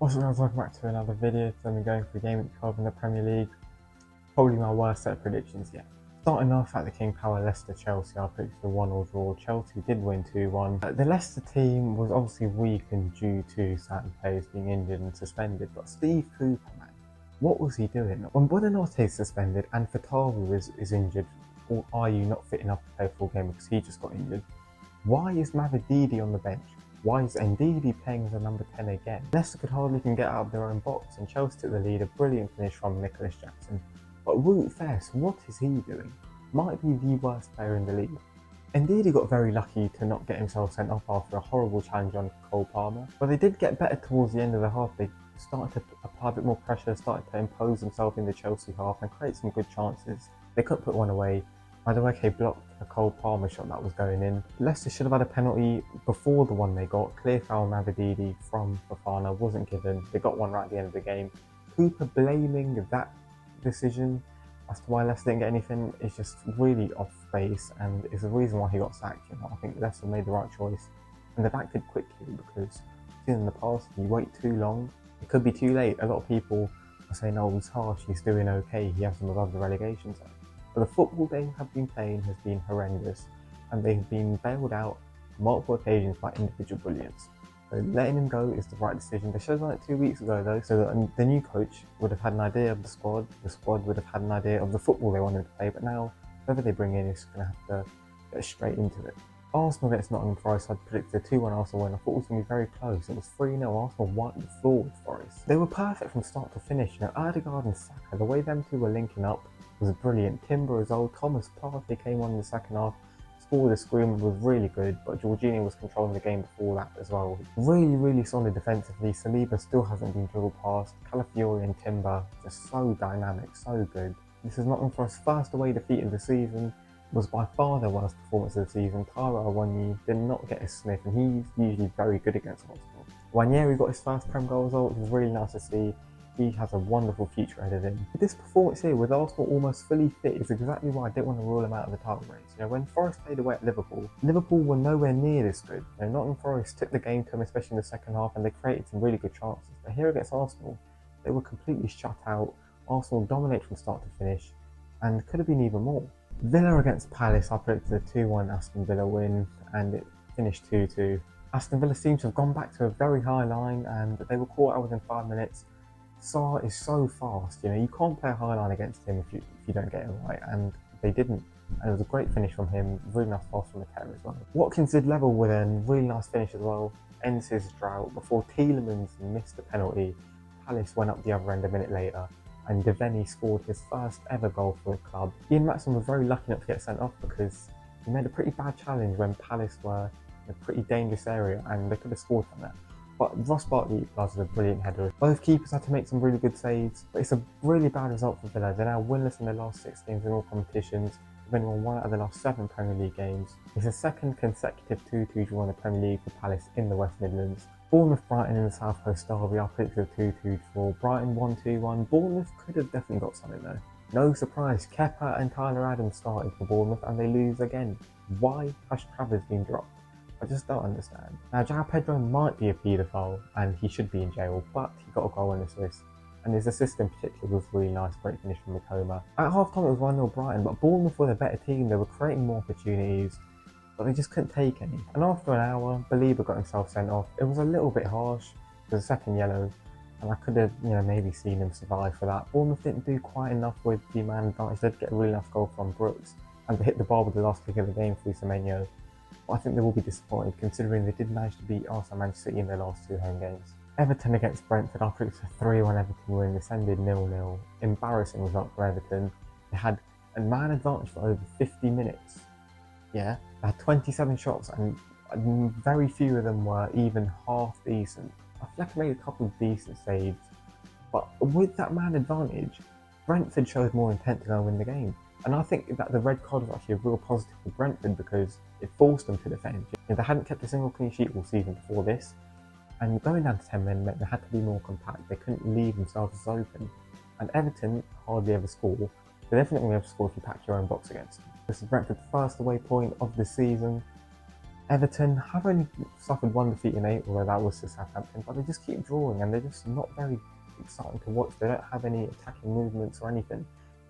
What's up guys, welcome back to another video. Today I'm going through Gameweek 12 in the Premier League. Probably my worst set of predictions yet. Starting off at the King Power Leicester-Chelsea, I predicted a 1-1 draw. Chelsea did win 2-1. The Leicester team was obviously weakened due to certain players being injured and suspended, but Steve Cooper, man, what was he doing? When Buonanotte is suspended and Fatawu is injured, or are you not fit enough to play a full game because he just got injured? Why is Mavididi on the bench? Why is Ndidi playing as a number 10 again? Leicester could hardly even get out of their own box, and Chelsea took the lead. A brilliant finish from Nicholas Jackson. But Wout Faes, what is he doing? Might be the worst player in the league. Ndidi got very lucky to not get himself sent off after a horrible challenge on Cole Palmer. But they did get better towards the end of the half. They started to apply a bit more pressure, started to impose themselves in the Chelsea half and create some good chances. They couldn't put one away. Madueke blocked a Cole Palmer shot that was going in. Leicester should have had a penalty before the one they got. Clear foul Mavididi from Fofana wasn't given. They got one right at the end of the game. Cooper blaming that decision as to why Leicester didn't get anything is just really off base, and is the reason why he got sacked. I think Leicester made the right choice, and they've acted quickly because in the past, if you wait too long, it could be too late. A lot of people are saying, "Oh, he's harsh. He's doing okay. He has them above the relegation zone." But the football they have been playing has been horrendous, and they have been bailed out on multiple occasions by individual brilliance. So letting him go is the right decision. They should have done it 2 weeks ago though, so that the new coach would have had an idea of the squad would have had an idea of the football they wanted to play, but now whoever they bring in is going to have to get straight into it. Arsenal against Nottingham Forest, I predicted a 2-1 Arsenal win. I thought it was going to be very close. It was 3-0. Arsenal wiped the floor with Forest. They were perfect from start to finish. Odegaard and Saka, the way them two were linking up was brilliant. Timber as well. Thomas Partey came on in the second half. Scored a screamer, was really good, but Jorginho was controlling the game before that as well. Really solid defensively. Saliba still hasn't been dribbled past. Calafiori and Timber just so dynamic, so good. This is Nottingham Forest's first away defeat of the season. Was by far their worst performance of the season. Tyrell Awoniyi did not get his sniff, and he's usually very good against Arsenal. Ranieri got his first Prem goal result, which was really nice to see. He has a wonderful future ahead of him. This performance here, with Arsenal almost fully fit, is exactly why I didn't want to rule him out of the title race. When Forest played away at Liverpool were nowhere near this good. Nottingham Forest took the game to them, especially in the second half, and they created some really good chances. But here against Arsenal, they were completely shut out. Arsenal dominated from start to finish, and could have been even more. Villa against Palace, I predicted a 2-1 Aston Villa win, and it finished 2-2. Aston Villa seems to have gone back to a very high line, and they were caught out within 5 minutes. Sarr is so fast, you can't play a high line against him if you don't get it right, and they didn't. And it was a great finish from him, really nice pass from the Ketter as well. Watkins did level with a really nice finish as well, ends his drought before Tielemans missed the penalty. Palace went up the other end a minute later, and Devaney scored his first ever goal for the club. Ian Matson was very lucky not to get sent off because he made a pretty bad challenge when Palace were in a pretty dangerous area, and they could have scored from that. But Ross Barkley equalised with a brilliant header. Both keepers had to make some really good saves, but it's a really bad result for Villa. They're now winless in their last 6 games in all competitions. They've only won 1 out of the last 7 Premier League games. It's a second consecutive 2-2 draw in the Premier League for Palace in the West Midlands. Bournemouth Brighton in the South Coast Derby, I predicted a 2-2 draw. Brighton 1-2-1. Bournemouth could have definitely got something though. No surprise, Kepa and Tyler Adams started for Bournemouth and they lose again. Why has Travers been dropped? I just don't understand. Now, João Pedro might be a paedophile and he should be in jail, but he got a goal and assist. And his assist in particular was really nice, great finish from Mitoma. At half time it was 1-0 Brighton, but Bournemouth were the better team. They were creating more opportunities, but they just couldn't take any. And after an hour, Belieber got himself sent off. It was a little bit harsh. It was a second yellow, and I could have, maybe seen him survive for that. Bournemouth didn't do quite enough with the man advantage. They did get a really nice goal from Brooks, and they hit the bar with the last kick of the game through Semenyo. But I think they will be disappointed considering they did manage to beat Arsenal and Manchester City in their last 2 home games. Everton against Brentford, I predicted a 3-1 Everton win. This ended 0-0. Embarrassing result for Everton. They had a man advantage for over 50 minutes. Yeah, they had 27 shots and very few of them were even half decent. Fleck made a couple of decent saves, but with that man advantage, Brentford showed more intent to go and win the game. And I think that the red card was actually a real positive for Brentford because it forced them to defend. They hadn't kept a single clean sheet all season before this, and going down to 10 men meant they had to be more compact. They couldn't leave themselves as open. And Everton hardly ever score. They definitely ever score if you pack your own box against them. This is Brentford's first away point of the season. Everton have only suffered one defeat in 8, although that was to Southampton, but they just keep drawing and they're just not very exciting to watch. They don't have any attacking movements or anything.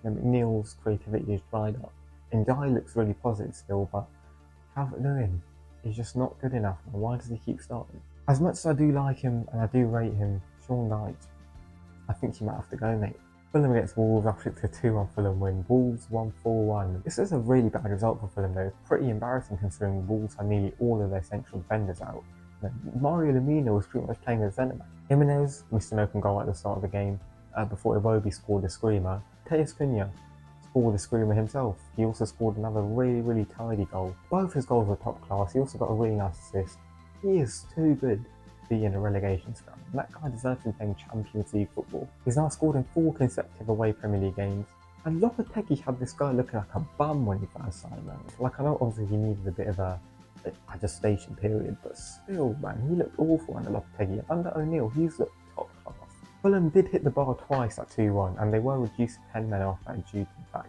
McNeil's creativity is dried up. And Guy looks really positive still, but Calvert-Lewin is just not good enough. Why does he keep starting? As much as I do like him and I do rate him, Sean Knight, I think you might have to go, mate. Fulham against Wolves, I picked a 2-1 Fulham win. Wolves won 4-1. This is a really bad result for Fulham though. It's pretty embarrassing considering Wolves had nearly all of their central defenders out. Mario Lemina was pretty much playing as centre-back. Jimenez missed an open goal at the start of the game before Iwobi scored a screamer. Tejas Cunha scored a screamer himself. He also scored another really tidy goal. Both his goals were top class. He also got a really nice assist. He is too good to be in a relegation scrum. And that guy deserves to be playing Champions League football. He's now scored in 4 consecutive away Premier League games. And Lopetegui had this guy looking like a bum when he first signed him. Like, I know obviously he needed a bit of a adjustation period, but still, man, he looked awful under Lopetegui. Under O'Neill, he's looked top class. Fulham did hit the bar twice at 2-1, and they were reduced to 10 men off that due to the fact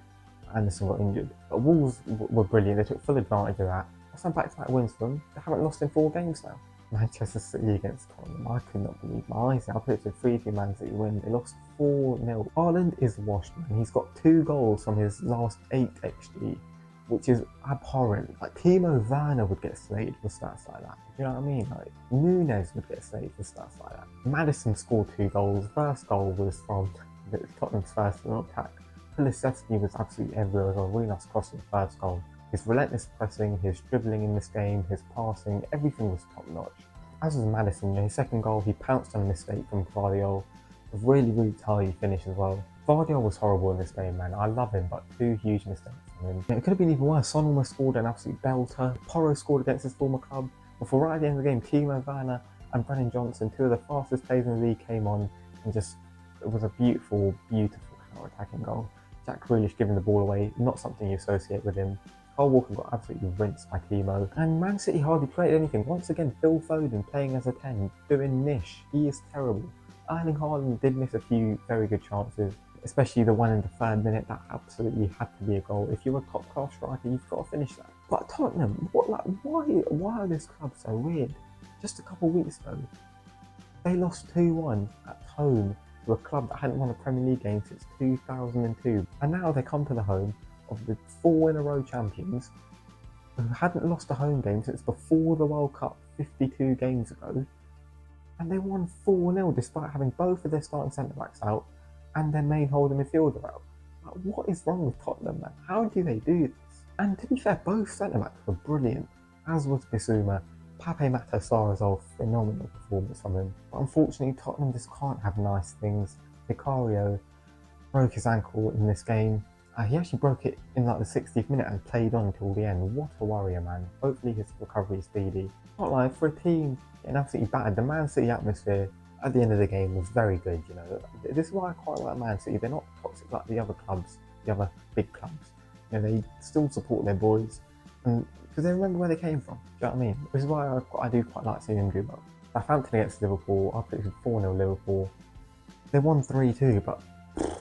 Anderson got injured. But Wolves were brilliant. They took full advantage of that. That's some back-to-back wins for them. They haven't lost in 4 games now. Manchester City against Tottenham. I could not believe my eyes. I predicted 3-2 Man City win. They lost 4-0. Haaland is washed, man. He's got 2 goals from his last 8 XG, which is abhorrent. Like, Timo Werner would get slated for stats like that. Do you know what I mean? Like, Nunes would get slated for stats like that. Maddison scored 2 goals. First goal was from Tottenham's first attack. Kulusevski was absolutely everywhere. It was a really nice cross in the first goal. His relentless pressing, his dribbling in this game, his passing, everything was top notch. As was Maddison, his second goal, he pounced on a mistake from Gvardiol. A really tidy finish as well. Gvardiol was horrible in this game, man. I love him, but 2 huge mistakes from him. It could have been even worse. Son almost scored an absolute belter. Porro scored against his former club. Before right at the end of the game, Timo Werner and Brennan Johnson, 2 of the fastest players in the league, came on and just, it was a beautiful counter-attacking goal. Jack Grealish giving the ball away, not something you associate with him. Kyle Walker got absolutely rinsed by Timo. And Man City hardly created anything. Once again, Phil Foden playing as a 10, doing niche. He is terrible. Erling Haaland did miss a few very good chances, especially the one in the 3rd minute. That absolutely had to be a goal. If you're a top class striker, you've got to finish that. But Tottenham, why are this club so weird? Just a couple of weeks ago, they lost 2-1 at home to a club that hadn't won a Premier League game since 2002. And now they come to the home of the 4-in-a-row champions who hadn't lost a home game since before the World Cup 52 games ago, and they won 4-0 despite having both of their starting centre-backs out and their main holding midfielder out. Like, what is wrong with Tottenham, man? How do they do this? And to be fair, both centre-backs were brilliant, as was Bissouma. Pape Matar Sarrazol, phenomenal performance from him. But unfortunately, Tottenham just can't have nice things. Vicario broke his ankle in this game. He actually broke it in like the 60th minute and played on until the end. What a warrior, man. Hopefully his recovery is speedy. Not like for a team getting absolutely battered. The Man City atmosphere at the end of the game was very good, you know. This is why I quite like Man City. They're not toxic like the other clubs, the other big clubs. You know, they still support their boys, and because they remember where they came from. Do you know what I mean? This is why I do quite like seeing them do well. Southampton against Liverpool, I predicted 4-0 Liverpool. They won 3-2, but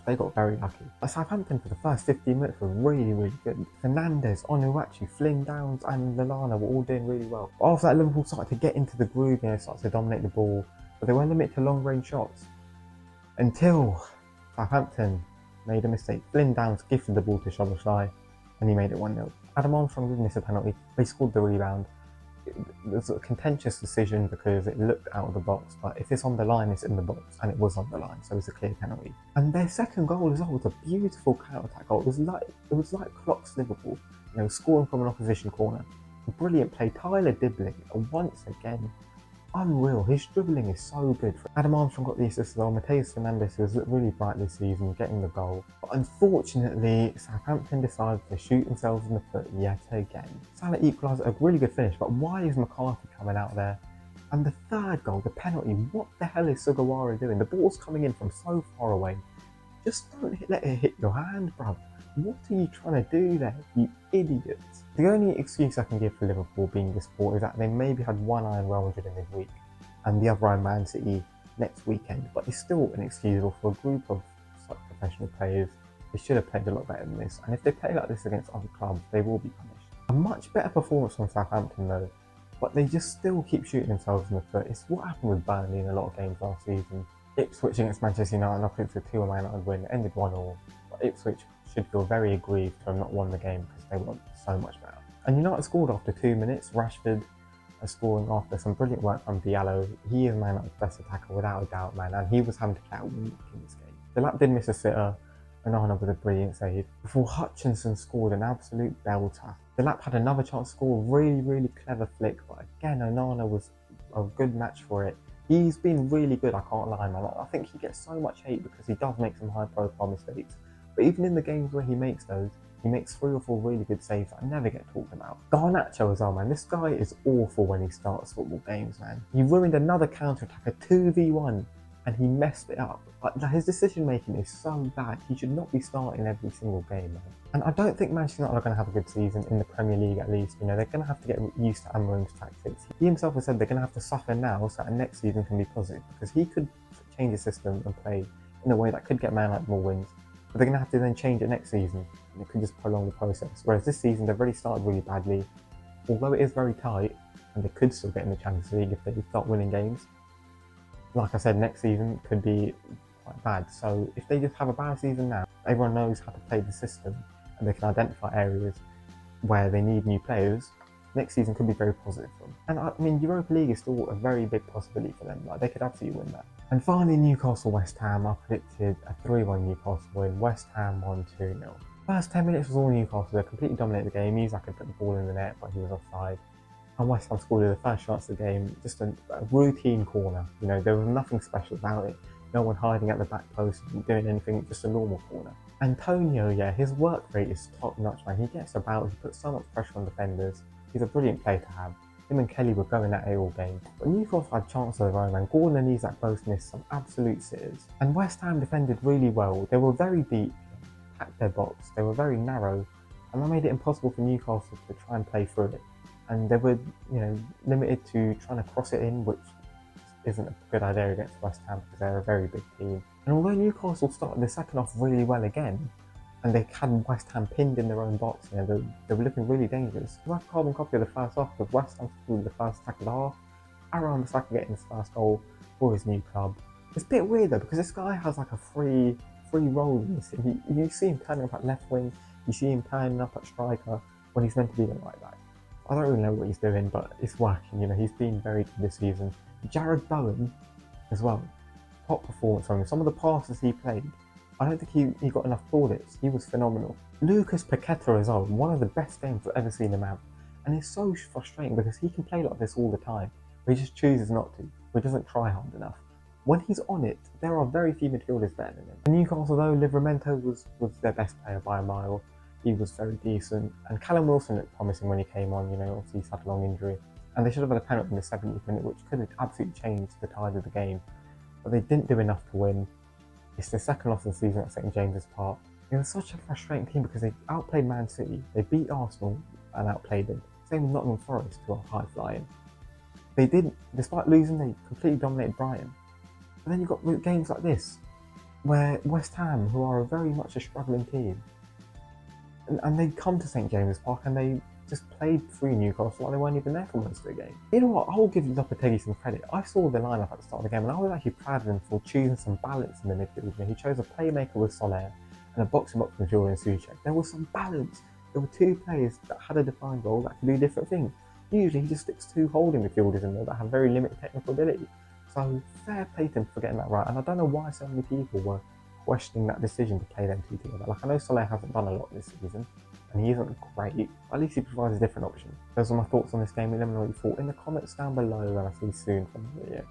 they got very lucky. Southampton for the first 15 minutes were really good. Fernandes, Onuachu, Flynn Downs and Lallana were all doing really well. But after that, Liverpool started to get into the groove, you know, started to dominate the ball, but they weren't limited to long-range shots. Until Southampton made a mistake. Flynn Downs gifted the ball to Szoboszlai and he made it 1-0. Adam Armstrong did miss a penalty, but he scored the rebound. It was a contentious decision because it looked out of the box, but if it's on the line, it's in the box, and it was on the line, so it was a clear penalty. And their second goal as well was a beautiful counter-attack goal. It was like Klopp's Liverpool, you know, scoring from an opposition corner. A brilliant play. Tyler Dibbling, once again, unreal. His dribbling is so good. Adam Armstrong got the assist as well. Mateus Fernandes was really bright this season, getting the goal. But unfortunately, Southampton decided to shoot themselves in the foot yet again. Salah equalised a really good finish, but why is McCarthy coming out there? And the 3rd goal, the penalty, what the hell is Sugawara doing? The ball's coming in from so far away. Just don't let it hit your hand, bruv. What are you trying to do there, you idiots? The only excuse I can give for Liverpool being this poor is that they maybe had one eye on Real Madrid in midweek and the other eye on Man City next weekend, but it's still inexcusable for a group of such professional players. They should have played a lot better than this, and if they play like this against other clubs, they will be punished. A much better performance from Southampton though. but they just still keep shooting themselves in the foot. It's what happened with Burnley in a lot of games last season. Ipswich against Manchester United, I predicted a 2-1 Man United win, it ended 1-1. But Ipswich should feel very aggrieved to have not won the game because they were so much better. And United scored after 2 minutes. Rashford scoring after some brilliant work from Diallo. He is Man United's best attacker without a doubt, man, and he was having to play out weak in this game. The lap did miss a sitter, Onana with a brilliant save, before Hutchinson scored an absolute belter. The lap had another chance to score, really clever flick, but again, Onana was a good match for it. He's been really good, I can't lie, man. I think he gets so much hate because he does make some high-profile mistakes, but even in the games where he makes those, he makes 3 or 4 really good saves that I never get talked about. Garnacho as well, man. This guy is awful when he starts football games, man. He ruined another counter-attack, a 2v1, and he messed it up. Like, his decision-making is so bad. He should not be starting every single game, man. And I don't think Manchester United are going to have a good season in the Premier League, at least. You know, they're going to have to get used to Amorim's tactics. He himself has said they're going to have to suffer now so that next season can be positive, because he could change his system and play in a way that could get Man United more wins. But they're going to have to then change it next season, and it could just prolong the process. Whereas this season, they've already started really badly. Although it is very tight, and they could still get in the Champions League if they start winning games. Like I said, next season could be quite bad. So if they just have a bad season now, everyone knows how to play the system, and they can identify areas where they need new players, next season could be very positive for them. And I mean, Europa League is still a very big possibility for them. Like, they could absolutely win that. And finally, Newcastle West Ham. I predicted a 3-1 Newcastle win. West Ham won 2-0. First 10 minutes was all Newcastle. They completely dominated the game. Isak could put the ball in the net, but he was offside. And West Ham scored the first chance of the game, just a routine corner. You know, there was nothing special about it. No one hiding at the back post and doing anything, just a normal corner. Antonio, yeah, his work rate is top notch, man. He gets about, he puts so much pressure on defenders. He's a brilliant player to have. Him and Kelly were going at it all game. But Newcastle had chances of their own, man. Gordon and Isak both missed some absolute sitters. And West Ham defended really well. They were very deep, packed their box. They were very narrow, and that made it impossible for Newcastle to try and play through it. And they were, you know, limited to trying to cross it in, which isn't a good idea against West Ham because they're a very big team. And although Newcastle started the second half really well again, and they had West Ham pinned in their own box, you know, they were looking really dangerous. It was like a carbon copy of the first half, because West Ham scored the first attack of the half. Aaron Bissaka getting his first goal for his new club. It's a bit weird though, because this guy has like a free role in this team. You see him turning up at left wing, you see him turning up at striker when he's meant to be the right back. I don't really know what he's doing, but it's working. You know, he's been very good this season. Jared Bowen as well, top performance from him. Some of the passes he played, I don't think he got enough plaudits. He was phenomenal. Lucas Paqueta as well, one of the best games I've ever seen him have. And it's so frustrating because he can play like this all the time, but he just chooses not to, or he doesn't try hard enough. When he's on it, there are very few midfielders better than him. In Newcastle though, Livramento was their best player by a mile. He was very decent, and Callum Wilson looked promising when he came on. You know, obviously he's had a long injury, and they should have had a penalty in the 70th minute, which could have absolutely changed the tide of the game, but they didn't do enough to win. It's their second loss of the season at St James's Park. It was such a frustrating team because they outplayed Man City, they beat Arsenal and outplayed them. Same with Nottingham Forest, who are high flying. They did, despite losing, they completely dominated Brighton. But then you've got games like this, where West Ham, who are very much a struggling team, and they come to St James's Park and they just played through Newcastle like they weren't even there for most of the game. You know what, I'll give Lopetegui some credit. I saw the lineup at the start of the game and I was actually proud of him for choosing some balance in the midfield. You know, he chose a playmaker with Soler and a box-to-box midfielder in Souček. There was some balance. There were two players that had a defined role that could do different things. Usually he just sticks two holding midfielders in there that have very limited technical ability. So fair play to him for getting that right. And I don't know why so many people were questioning that decision to play them two together. Like, I know Soler hasn't done a lot this season, and he isn't great, but at least he provides a different option. Those are my thoughts on this game. Let me know what you thought in the comments down below, and I'll see you soon for another video.